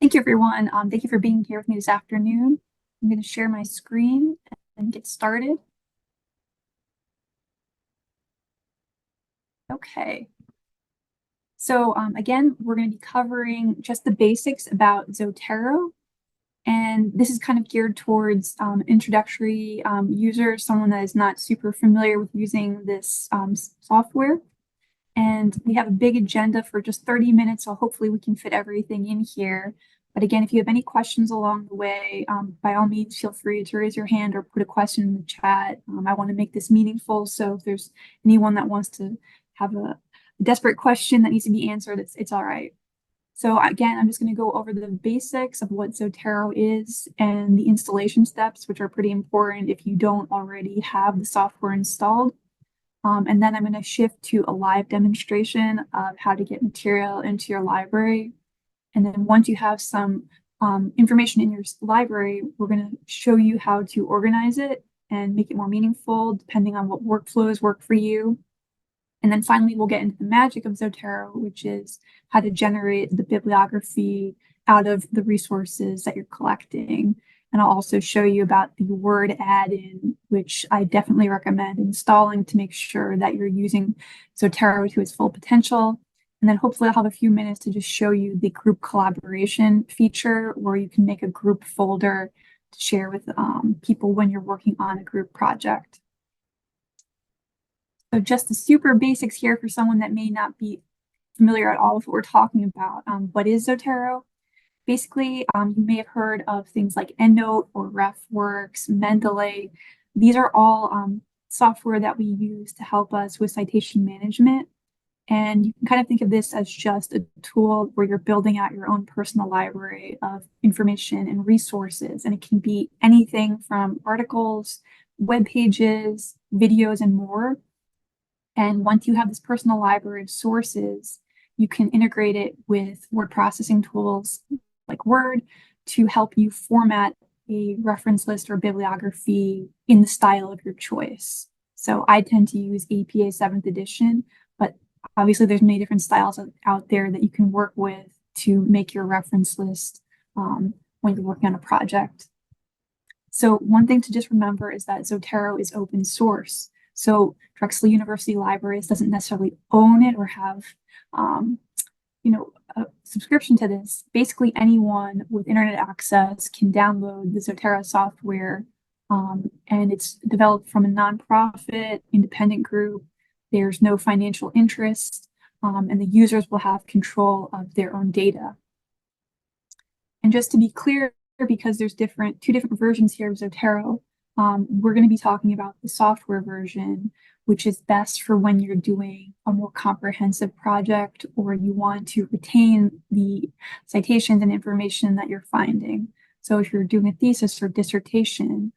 Thank you, everyone. Thank you for being here with me this afternoon. I'm going to share my screen and get started. Okay. So again, we're going to be covering just the basics about Zotero. And this is kind of geared towards introductory users, someone that is not super familiar with using this software. And we have a big agenda for just 30 minutes, so hopefully we can fit everything in here. But again, if you have any questions along the way, by all means, feel free to raise your hand or put a question in the chat. I want to make this meaningful, so if there's anyone that wants to have a desperate question that needs to be answered, it's all right. So again, I'm just going to go over the basics of what Zotero is and the installation steps, which are pretty important if you don't already have the software installed. And then I'm going to shift to a live demonstration of how to get material into your library. And then once you have some information in your library, we're going to show you how to organize it and make it more meaningful depending on what workflows work for you. And then finally, we'll get into the magic of Zotero, which is how to generate the bibliography out of the resources that you're collecting. And I'll also show you about the word add-in, which I definitely recommend installing to make sure that you're using Zotero to its full potential. And then hopefully I'll have a few minutes to just show you the group collaboration feature where you can make a group folder to share with people when you're working on a group project. So just the super basics here for someone that may not be familiar at all with what we're talking about. What is Zotero? Basically, you may have heard of things like EndNote or RefWorks, Mendeley. These are all software that we use to help us with citation management. And you can kind of think of this as just a tool where you're building out your own personal library of information and resources. And it can be anything from articles, web pages, videos, and more. And once you have this personal library of sources, you can integrate it with word processing tools like Word to help you format a reference list or bibliography in the style of your choice. So I tend to use APA 7th edition, but obviously there's many different styles out there that you can work with to make your reference list when you're working on a project. So one thing to just remember is that Zotero is open source. So Drexel University Libraries doesn't necessarily own it or have, a subscription to this. Basically, anyone with internet access can download the Zotero software, and it's developed from a nonprofit, independent group. There's no financial interest, and the users will have control of their own data. And just to be clear, because there's two different versions here of Zotero, we're going to be talking about the software version, which is best for when you're doing a more comprehensive project or you want to retain the citations and information that you're finding. So if you're doing a thesis or dissertation,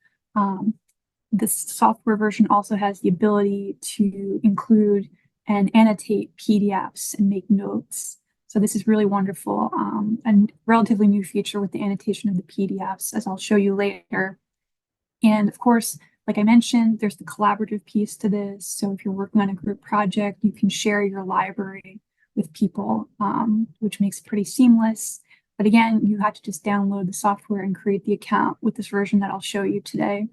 this software version also has the ability to include and annotate PDFs and make notes. So this is really wonderful and relatively new feature with the annotation of the PDFs, as I'll show you later. And of course, like I mentioned, there's the collaborative piece to this. So if you're working on a group project, you can share your library with people, which makes it pretty seamless. But again, you have to just download the software and create the account with this version that I'll show you today.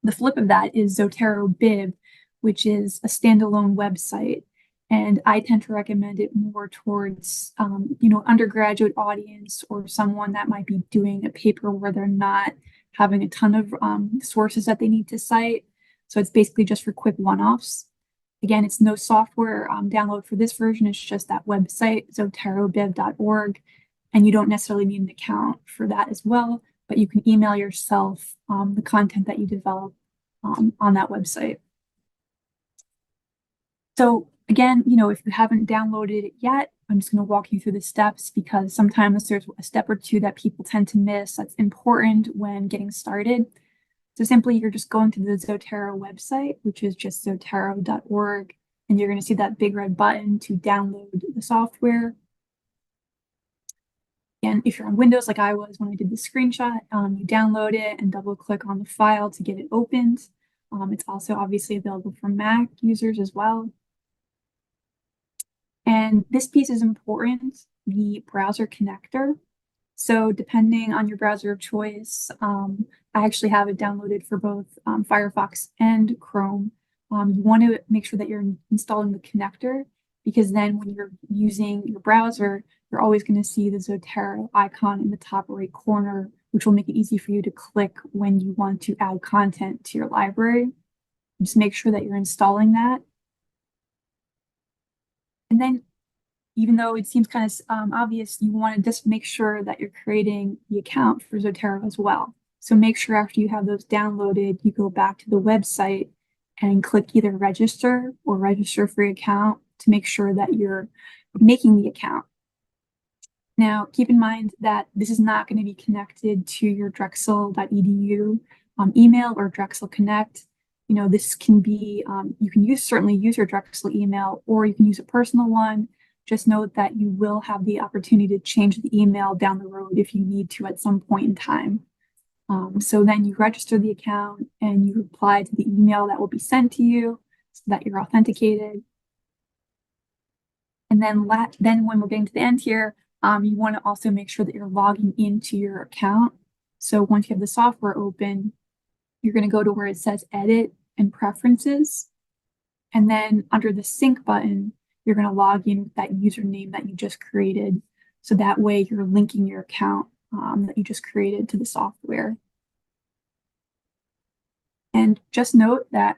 The flip of that is Zotero Bib, which is a standalone website. And I tend to recommend it more towards, undergraduate audience or someone that might be doing a paper where they're not having a ton of sources that they need to cite. So it's basically just for quick one-offs. Again, it's no software download for this version. It's just that website, zoterobib.org. And you don't necessarily need an account for that as well, but you can email yourself the content that you develop on that website. So again, if you haven't downloaded it yet, I'm just going to walk you through the steps because sometimes there's a step or two that people tend to miss that's important when getting started. So simply, you're just going to the Zotero website, which is just zotero.org, and you're going to see that big red button to download the software. And if you're on Windows like I was when I did the screenshot, you download it and double click on the file to get it opened. It's also obviously available for Mac users as well. And this piece is important, the browser connector. So depending on your browser of choice, I actually have it downloaded for both Firefox and Chrome. You want to make sure that you're installing the connector, because then when you're using your browser, you're always going to see the Zotero icon in the top right corner, which will make it easy for you to click when you want to add content to your library. Just make sure that you're installing that. And then, even though it seems kind of obvious, you want to just make sure that you're creating the account for Zotero as well. So make sure after you have those downloaded, you go back to the website and click either register or register free account to make sure that you're making the account. Now, keep in mind that this is not going to be connected to your drexel.edu email or Drexel Connect. You know, this can be, you can certainly use your Drexel email, or you can use a personal one. Just note that you will have the opportunity to change the email down the road if you need to at some point in time. So then you register the account and you reply to the email that will be sent to you so that you're authenticated. And then when we're getting to the end here, you want to also make sure that you're logging into your account. So once you have the software open, you're going to go to where it says Edit and Preferences. And then under the Sync button, you're going to log in with that username that you just created. So that way you're linking your account that you just created to the software. And just note that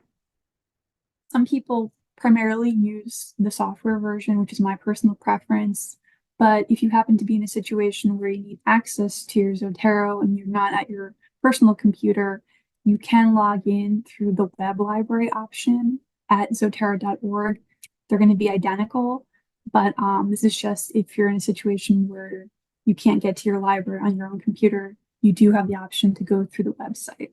some people primarily use the software version, which is my personal preference. But if you happen to be in a situation where you need access to your Zotero and you're not at your personal computer, you can log in through the web library option at zotero.org. They're going to be identical, but this is just if you're in a situation where you can't get to your library on your own computer, you do have the option to go through the website.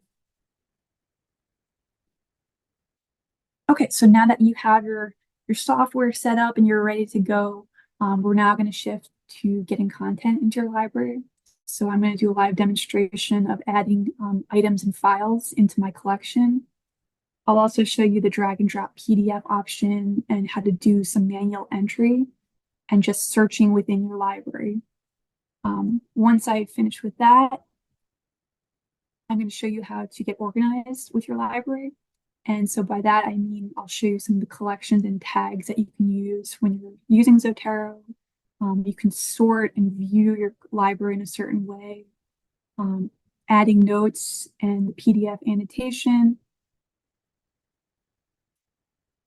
Okay, so now that you have your software set up and you're ready to go, we're now going to shift to getting content into your library. So I'm going to do a live demonstration of adding items and files into my collection. I'll also show you the drag and drop PDF option and how to do some manual entry and just searching within your library. Once I finish with that, I'm going to show you how to get organized with your library. And so by that, I mean, I'll show you some of the collections and tags that you can use when you're using Zotero. You can sort and view your library in a certain way, adding notes and the PDF annotation.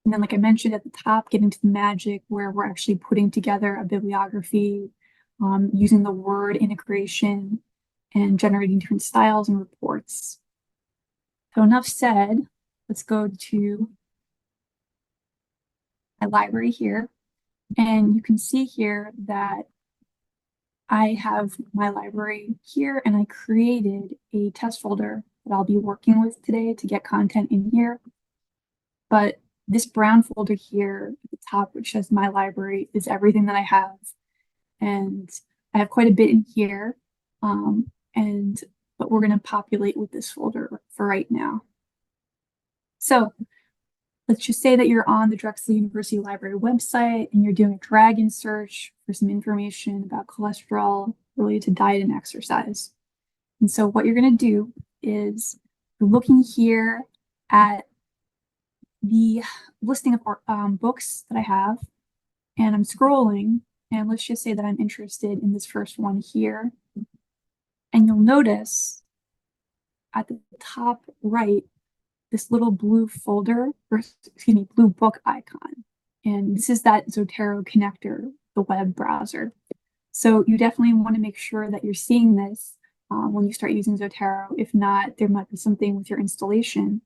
And then, like I mentioned at the top, getting to the magic where we're actually putting together a bibliography, using the word integration, and generating different styles and reports. So enough said, let's go to my library here. And you can see here that I have my library here, and I created a test folder that I'll be working with today to get content in here. But this brown folder here at the top, which says my library, is everything that I have. And I have quite a bit in here, but we're going to populate with this folder for right now. So let's just say that you're on the Drexel University Library website and you're doing a dragon search for some information about cholesterol related to diet and exercise. And so what you're going to do is you're looking here at the listing of books that I have, and I'm scrolling, and let's just say that I'm interested in this first one here. And you'll notice at the top right, this little blue folder, or excuse me, blue book icon. And this is that Zotero connector, the web browser. So you definitely want to make sure that you're seeing this when you start using Zotero. If not, there might be something with your installation.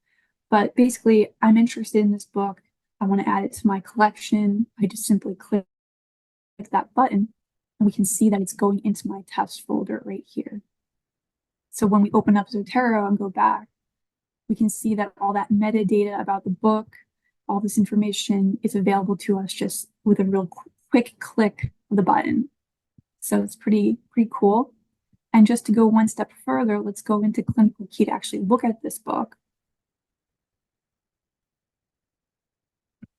But basically, I'm interested in this book. I want to add it to my collection. I just simply click that button, and we can see that it's going into my test folder right here. So when we open up Zotero and go back, we can see that all that metadata about the book, all this information is available to us just with a real quick click of the button. So it's pretty cool. And just to go one step further, let's go into Clinical Key to actually look at this book.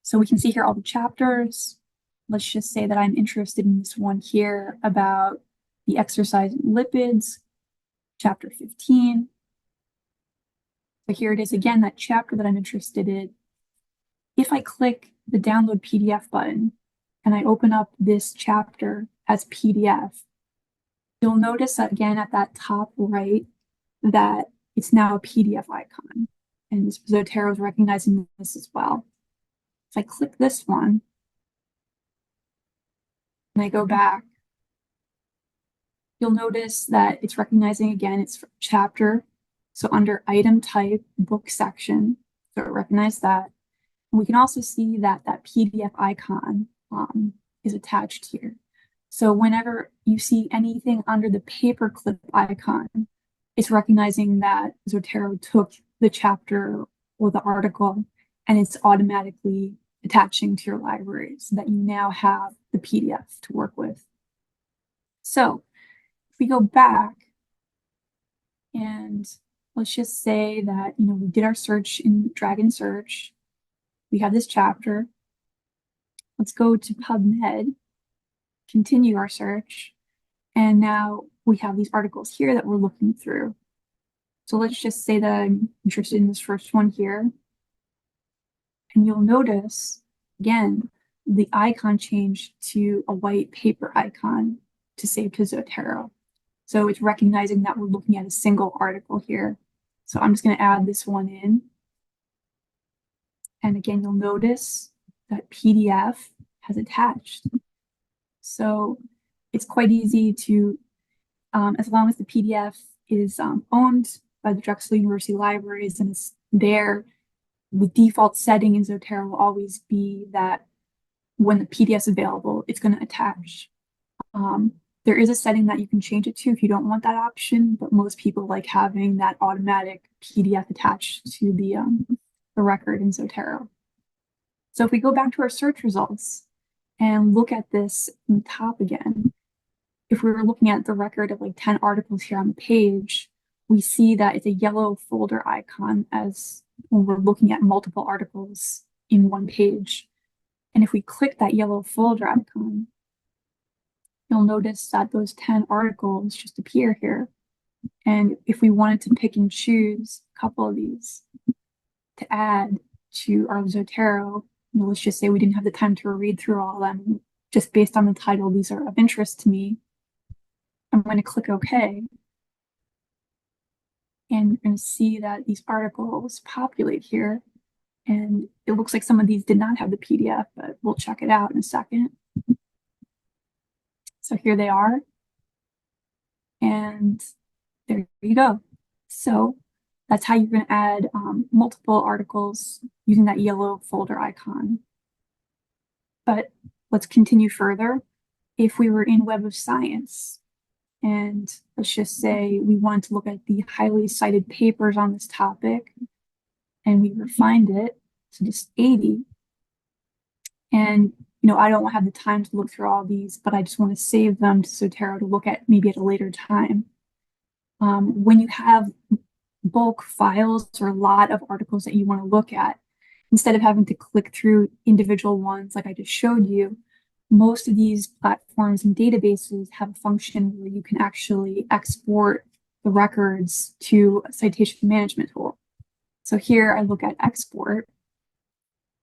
So we can see here all the chapters. Let's just say that I'm interested in this one here about the exercise in lipids, chapter 15. So here it is again, that chapter that I'm interested in. If I click the download PDF button and I open up this chapter as PDF, you'll notice that again at that top right that it's now a PDF icon. And Zotero is recognizing this as well. If I click this one and I go back, you'll notice that it's recognizing again, it's chapter. So under item type, book section, so it recognized that. And we can also see that that PDF icon is attached here. So whenever you see anything under the paperclip icon, it's recognizing that Zotero took the chapter or the article and it's automatically attaching to your library so that you now have the PDF to work with. So if we go back and let's just say that, we did our search in Dragon Search. We have this chapter. Let's go to PubMed, continue our search. And now we have these articles here that we're looking through. So let's just say that I'm interested in this first one here. And you'll notice, again, the icon changed to a white paper icon to save to Zotero. So it's recognizing that we're looking at a single article here. So I'm just going to add this one in. And again, you'll notice that PDF has attached. So it's quite easy to, as long as the PDF is owned by the Drexel University Libraries and it's there, the default setting in Zotero will always be that when the PDF is available, it's going to attach. There is a setting that you can change it to if you don't want that option, but most people like having that automatic PDF attached to the record in Zotero. So if we go back to our search results and look at this from the top again, if we were looking at the record of like 10 articles here on the page, we see that it's a yellow folder icon as when we're looking at multiple articles in one page. And if we click that yellow folder icon, you'll notice that those 10 articles just appear here. And if we wanted to pick and choose a couple of these to add to our Zotero, let's just say we didn't have the time to read through all of them, just based on the title, these are of interest to me. I'm going to click OK. And you're going to see that these articles populate here. And it looks like some of these did not have the PDF, but we'll check it out in a second. So here they are. And there you go. So that's how you're going to add multiple articles using that yellow folder icon. But let's continue further. If we were in Web of Science, and let's just say we wanted to look at the highly cited papers on this topic, and we refined it to just 80. And, I don't have the time to look through all these, but I just want to save them to Zotero to look at maybe at a later time. When you have bulk files or a lot of articles that you want to look at, instead of having to click through individual ones like I just showed you, most of these platforms and databases have a function where you can actually export the records to a citation management tool. So here I look at export,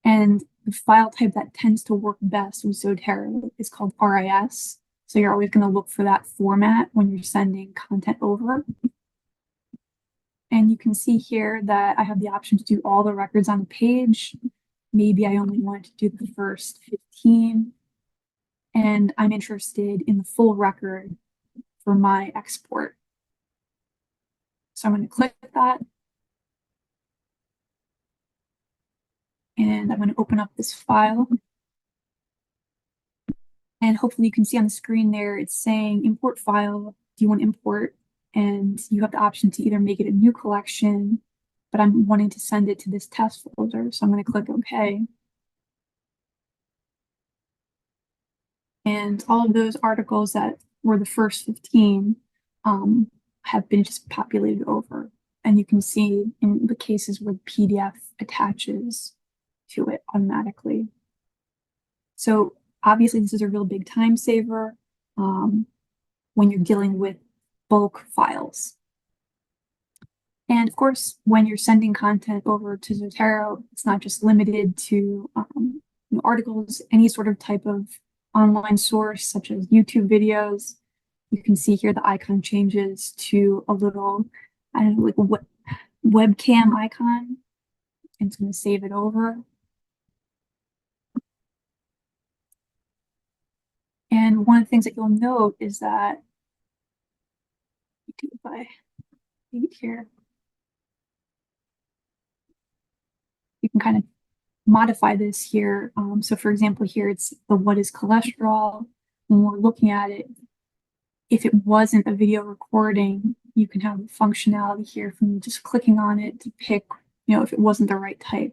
and the file type that tends to work best with Zotero is called RIS. So you're always going to look for that format when you're sending content over. And you can see here that I have the option to do all the records on the page. Maybe I only want to do the first 15. And I'm interested in the full record for my export. So I'm going to click that. And I'm going to open up this file. And hopefully you can see on the screen there, it's saying import file. Do you want to import? And you have the option to either make it a new collection, but I'm wanting to send it to this test folder. So I'm going to click OK. And all of those articles that were the first 15 have been just populated over. And you can see in the cases where the PDF attaches to it automatically. So obviously this is a real big time saver. when you're dealing with bulk files. And of course, when you're sending content over to Zotero, it's not just limited to articles, any sort of type of online source, such as YouTube videos. You can see here the icon changes to a little, I don't know, like a webcam icon. And it's going to save it over. And one of the things that you'll note is that, if I read here, you can kind of modify this here. So for example, here it's the what is cholesterol. When we're looking at it, if it wasn't a video recording, you can have the functionality here from just clicking on it to pick, if it wasn't the right type.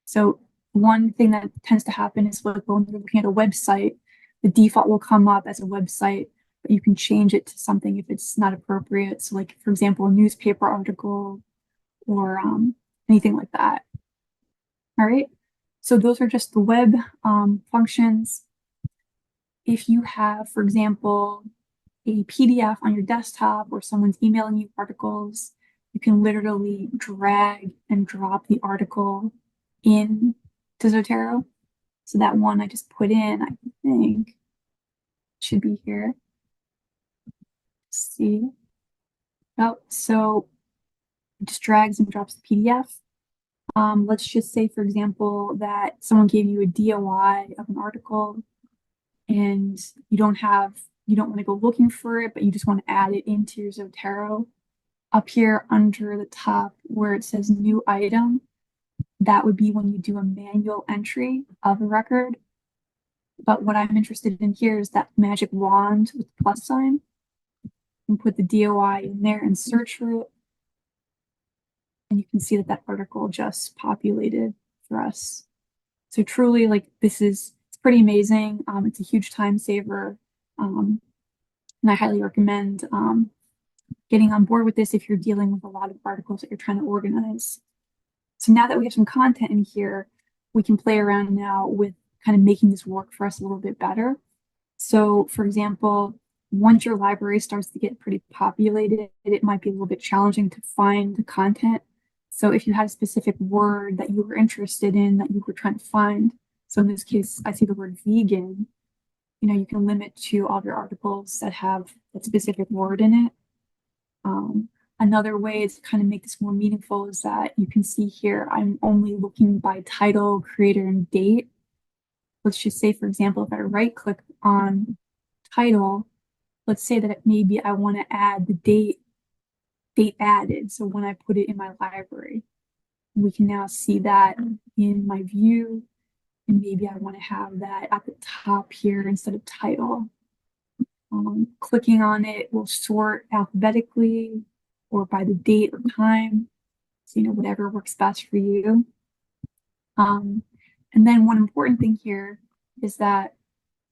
So one thing that tends to happen is when you're looking at a website, the default will come up as a website, but you can change it to something if it's not appropriate. So like, for example, a newspaper article or anything like that. All right, so those are just the web functions. If you have, for example, a PDF on your desktop or someone's emailing you articles, you can literally drag and drop the article in to Zotero. So that one I just put in, I think, should be here. Let's see. Oh, so it just drags and drops the PDF. Let's just say, for example, that someone gave you a DOI of an article and you don't want to go looking for it, but you just want to add it into your Zotero. Up here under the top where it says new item, that would be when you do a manual entry of a record. But what I'm interested in here is that magic wand with the plus sign. And put the DOI in there and search for it. And you can see that article just populated for us. So truly, like, it's pretty amazing. It's a huge time saver. And I highly recommend getting on board with this if you're dealing with a lot of articles that you're trying to organize. So now that we have some content in here, we can play around now with kind of making this work for us a little bit better. So for example, once your library starts to get pretty populated, it might be a little bit challenging to find the content. So if you had a specific word that you were interested in that you were trying to find, so in this case, I see the word vegan, you can limit to all your articles that have that specific word in it. Another way to kind of make this more meaningful is that you can see here, I'm only looking by title, creator, and date. Let's just say, for example, if I right click on title, let's say that maybe I want to add the date added. So when I put it in my library, we can now see that in my view. And maybe I want to have that at the top here instead of title. Clicking on it will sort alphabetically or by the date or time. So, whatever works best for you. And then one important thing here is that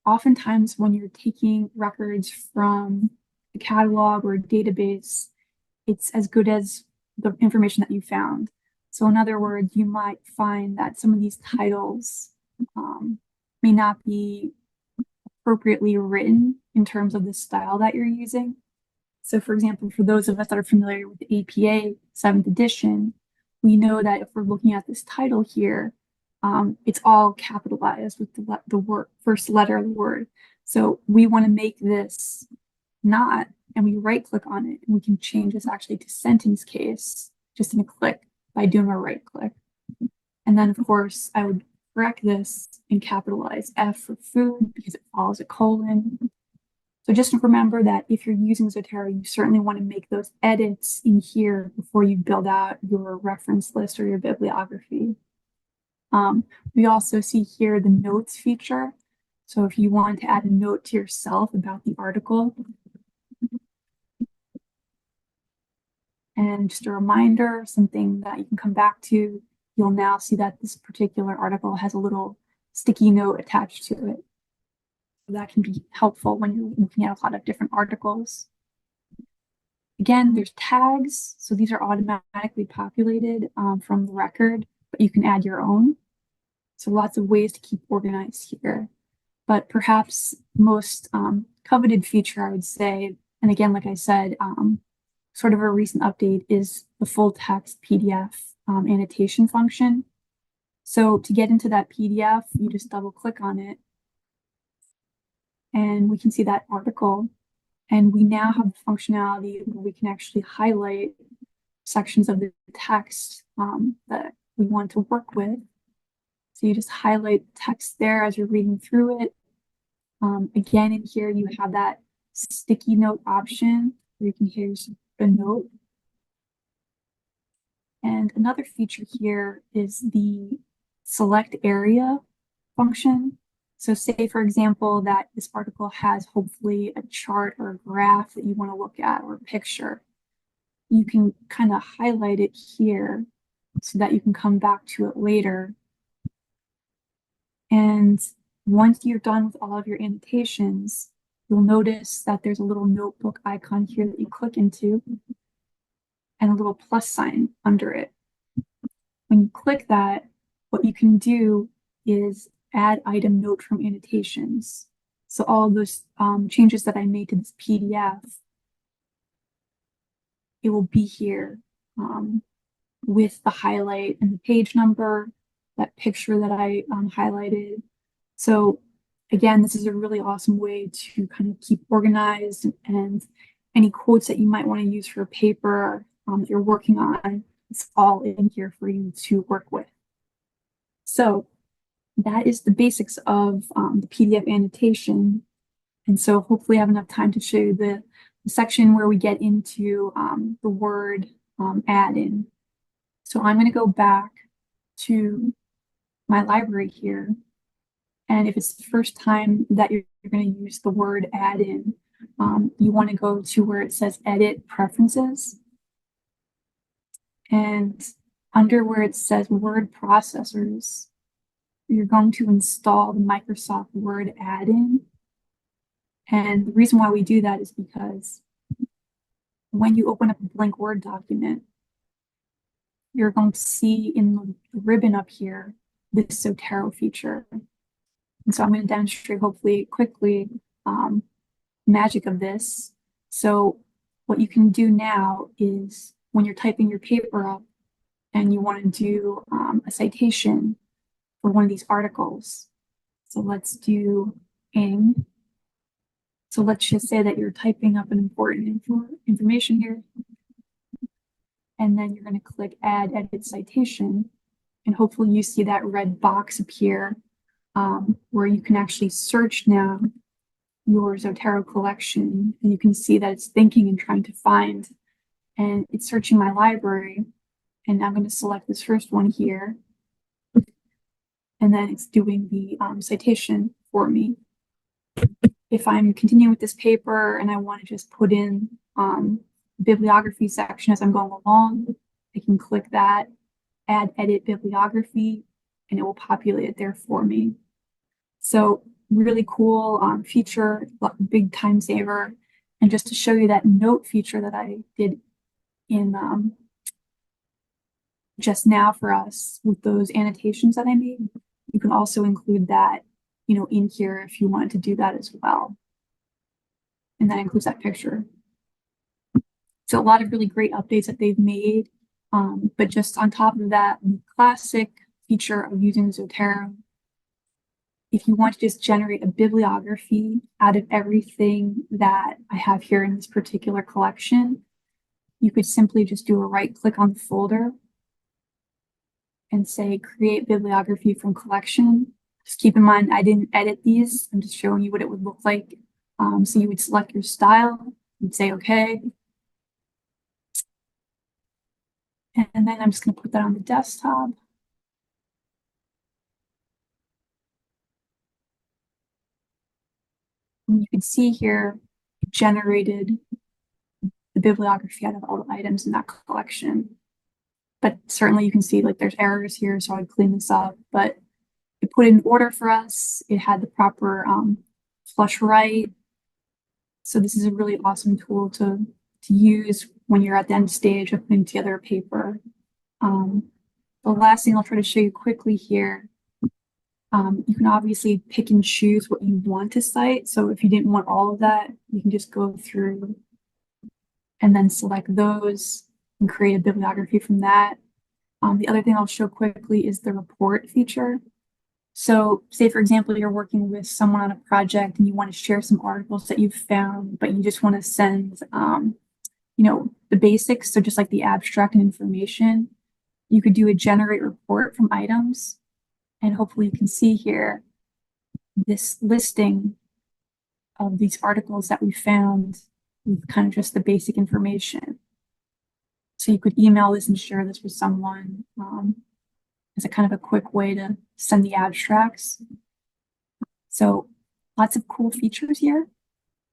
oftentimes when you're taking records from a catalog or a database, it's as good as the information that you found. So in other words, you might find that some of these titles may not be appropriately written in terms of the style that you're using. So for example, for those of us that are familiar with the APA 7th edition, we know that if we're looking at this title here, it's all capitalized with the first letter of the word. So we want to make this not, and we right click on it, and we can change this actually to sentence case just in a click by doing a right click. And then of course I would correct this and capitalize F for food because it follows a colon. So just remember that if you're using Zotero, you certainly want to make those edits in here before you build out your reference list or your bibliography. We also see here the notes feature. So if you want to add a note to yourself about the article, and just a reminder, something that you can come back to, you'll now see that this particular article has a little sticky note attached to it. So that can be helpful when you're looking at a lot of different articles. Again, there's tags. So these are automatically populated from the record, but you can add your own. So lots of ways to keep organized here. But perhaps most coveted feature, I would say, and again, like I said, sort of a recent update is the full text PDF annotation function. So to get into that PDF, you just double click on it and we can see that article. And we now have the functionality where we can actually highlight sections of the text that we want to work with. So you just highlight text there as you're reading through it. Again, in here, you have that sticky note option where you can here's a note. And another feature here is the select area function. So say, for example, that this article has hopefully a chart or a graph that you want to look at or a picture. You can kind of highlight it here so that you can come back to it later. And once you're done with all of your annotations, you'll notice that there's a little notebook icon here that you click into and a little plus sign under it. When you click that, what you can do is add item note from annotations. So all of those changes that I made to this PDF, it will be here with the highlight and the page number, that picture that I highlighted. So again, this is a really awesome way to kind of keep organized, and any quotes that you might want to use for a paper that you're working on, it's all in here for you to work with. So that is the basics of the PDF annotation. And so hopefully I have enough time to show you the section where we get into the word add-in. So I'm going to go back to my library here. And if it's the first time that you're going to use the word add-in, you want to go to where it says Edit Preferences. And under where it says Word Processors, you're going to install the Microsoft Word add-in. And the reason why we do that is because when you open up a blank Word document, you're going to see in the ribbon up here this Zotero feature. And so I'm going to demonstrate hopefully quickly magic of this. So what you can do now is when you're typing your paper up and you want to do a citation for one of these articles. So let's do ing. So let's just say that you're typing up an important information here. And then you're going to click Add Edit Citation. And hopefully you see that red box appear where you can actually search now your Zotero collection. And you can see that it's thinking and trying to find. And it's searching my library. And I'm going to select this first one here. And then it's doing the citation for me. If I'm continuing with this paper and I want to just put in bibliography section as I'm going along, I can click that, add edit bibliography, and it will populate it there for me. So really cool feature, big time saver. And just to show you that note feature that I did in just now for us with those annotations that I made, you can also include that, you know, in here if you wanted to do that as well. And that includes that picture. So a lot of really great updates that they've made. But just on top of that, the classic feature of using Zotero, if you want to just generate a bibliography out of everything that I have here in this particular collection, you could simply just do a right click on the folder and say create bibliography from collection. Just keep in mind, I didn't edit these. I'm just showing you what it would look like. So you would select your style, you'd say okay. And then I'm just going to put that on the desktop. And you can see here, it generated the bibliography out of all the items in that collection. But certainly you can see like there's errors here, so I'd clean this up. But it put it in order for us. It had the proper flush right. So this is a really awesome tool to use when you're at the end stage of putting together a paper. The last thing I'll try to show you quickly here You can obviously pick and choose what you want to cite. So if you didn't want all of that, you can just go through and then select those and create a bibliography from that. The other thing I'll show quickly is the report feature. So say, for example, you're working with someone on a project and you want to share some articles that you've found, but you just want to send, the basics. So just like the abstract and information, you could do a generate report from items. And hopefully you can see here this listing of these articles that we found with kind of just the basic information. So you could email this and share this with someone as a kind of a quick way to send the abstracts. So lots of cool features here.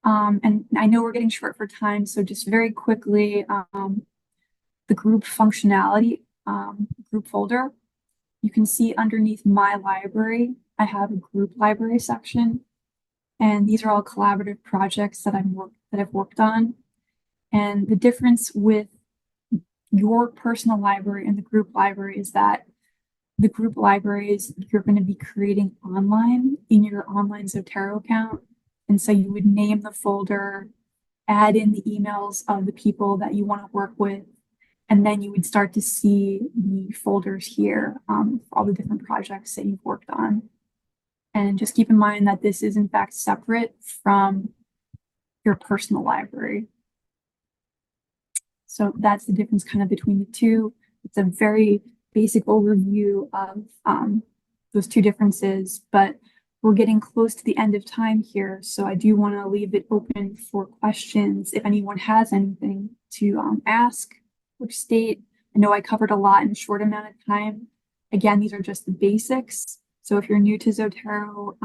And I know we're getting short for time, so just very quickly, the group functionality, group folder. You can see underneath my library, I have a group library section. And these are all collaborative projects that I've worked on. And the difference with your personal library and the group library is that the group libraries you're going to be creating online in your online Zotero account. And so you would name the folder, add in the emails of the people that you want to work with, and then you would start to see the folders here for all the different projects that you've worked on. And just keep in mind that this is in fact separate from your personal library. So that's the difference kind of between the two. It's a very basic overview of those two differences, but we're getting close to the end of time here. So I do want to leave it open for questions if anyone has anything to ask or state. I know I covered a lot in a short amount of time. Again, these are just the basics. So if you're new to Zotero,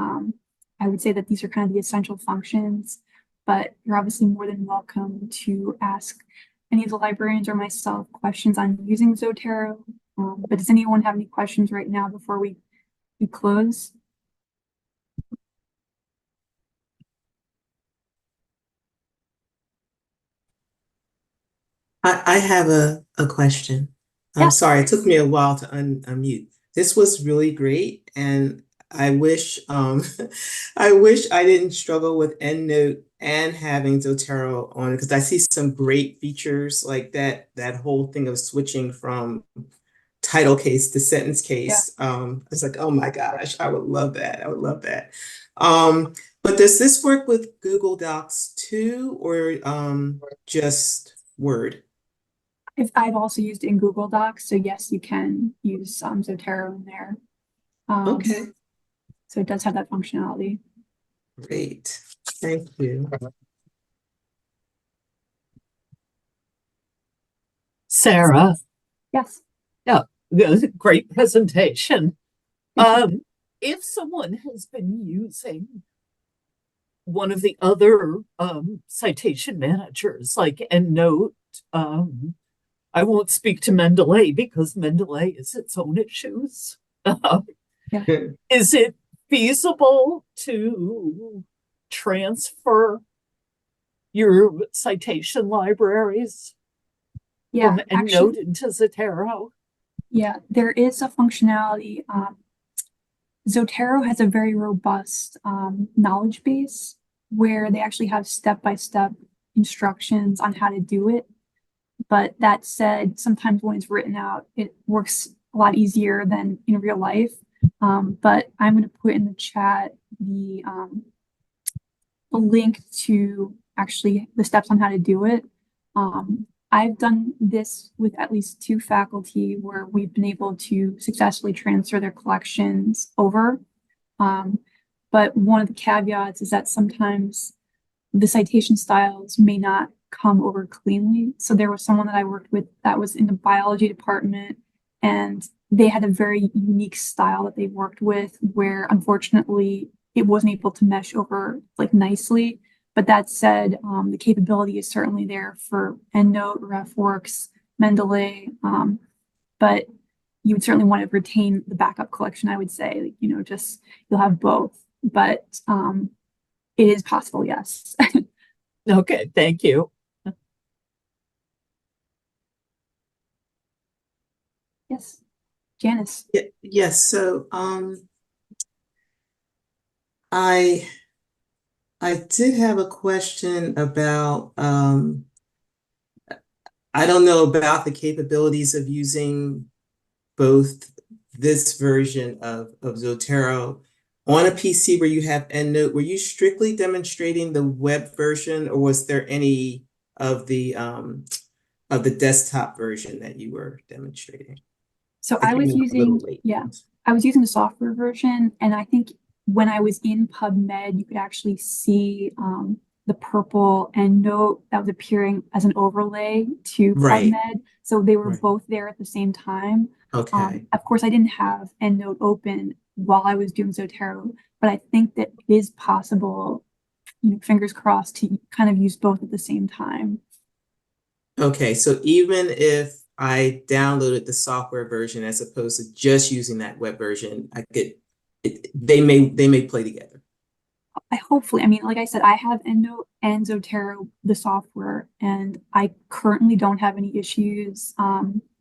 I would say that these are kind of the essential functions, but you're obviously more than welcome to ask any of the librarians or myself questions on using Zotero. But does anyone have any questions right now before we close? I have a question. I'm Yes. sorry, it took me a while to unmute. This was really great, and I wish I wish I didn't struggle with EndNote and having Zotero on it because I see some great features like that whole thing of switching from title case to sentence case. It's like, oh my gosh, I would love that. I would love that. But does this work with Google Docs too, or just Word? If I've also used it in Google Docs, so yes, you can use Zotero in there. Okay, So it does have that functionality. great. Thank you. Sarah, Yes. yeah, great presentation. Thank you. If someone has been using one of the other citation managers like EndNote, I won't speak to Mendeley because Mendeley is its own issues. Yeah. Is it feasible to transfer your citation libraries Yeah, from actually, EndNote into Zotero? yeah, there is a functionality. Zotero has a very robust knowledge base where they actually have step-by-step instructions on how to do it. But that said, sometimes when it's written out, it works a lot easier than in real life. But I'm going to put in the chat the link to actually the steps on how to do it. I've done this with at least two faculty where we've been able to successfully transfer their collections over. But one of the caveats is that sometimes the citation styles may not come over cleanly. So there was someone that I worked with that was in the biology department, and they had a very unique style that they worked with where unfortunately it wasn't able to mesh over like nicely. But that said, the capability is certainly there for EndNote, RefWorks, Mendeley, but you would certainly want to retain the backup collection, I would say, just you'll have both, but it is possible, yes. Okay, thank you. Yes. Janice. Yes, so I did have a question about I don't know about the capabilities of using both this version of Zotero on a PC where you have EndNote. Were you strictly demonstrating the web version, or was there any of the desktop version that you were demonstrating? So I I came was in a little using, late. yeah, I was using the software version, and I think when I was in PubMed, you could actually see the purple EndNote that was appearing as an overlay to Right. PubMed. So they were Right. both there at the same time. Okay. Of course, I didn't have EndNote open while I was doing Zotero, but I think that it is possible, fingers crossed, to kind of use both at the same time. Okay, so even if I downloaded the software version as opposed to just using that web version, they may play together. I mean, like I said, I have EndNote and Zotero, the software, and I currently don't have any issues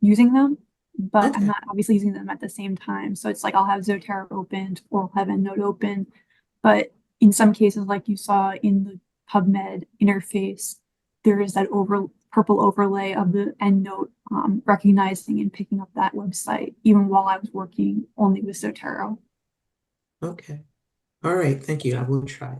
using them, but I'm Okay. not obviously using them at the same time. So it's like I'll have Zotero opened or I'll have EndNote open. But in some cases, like you saw in the PubMed interface, there is that purple overlay of the EndNote recognizing and picking up that website, even while I was working only with Zotero. Okay. All right. Thank you. I will try.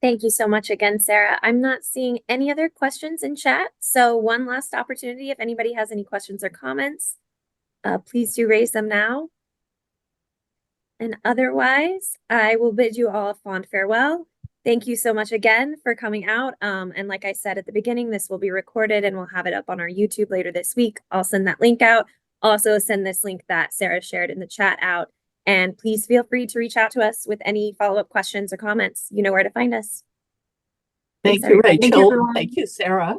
Thank you so much again, Sarah. I'm not seeing any other questions in chat. So one last opportunity, if anybody has any questions or comments, please do raise them now. And otherwise, I will bid you all a fond farewell. Thank you so much again for coming out. And like I said at the beginning, this will be recorded and we'll have it up on our YouTube later this week. I'll send that link out. Also send this link that Sarah shared in the chat out. And please feel free to reach out to us with any follow-up questions or comments. You know where to find us. Thank Thanks, you, everybody. Thank you, Rachel. everyone. Thank you, Sarah.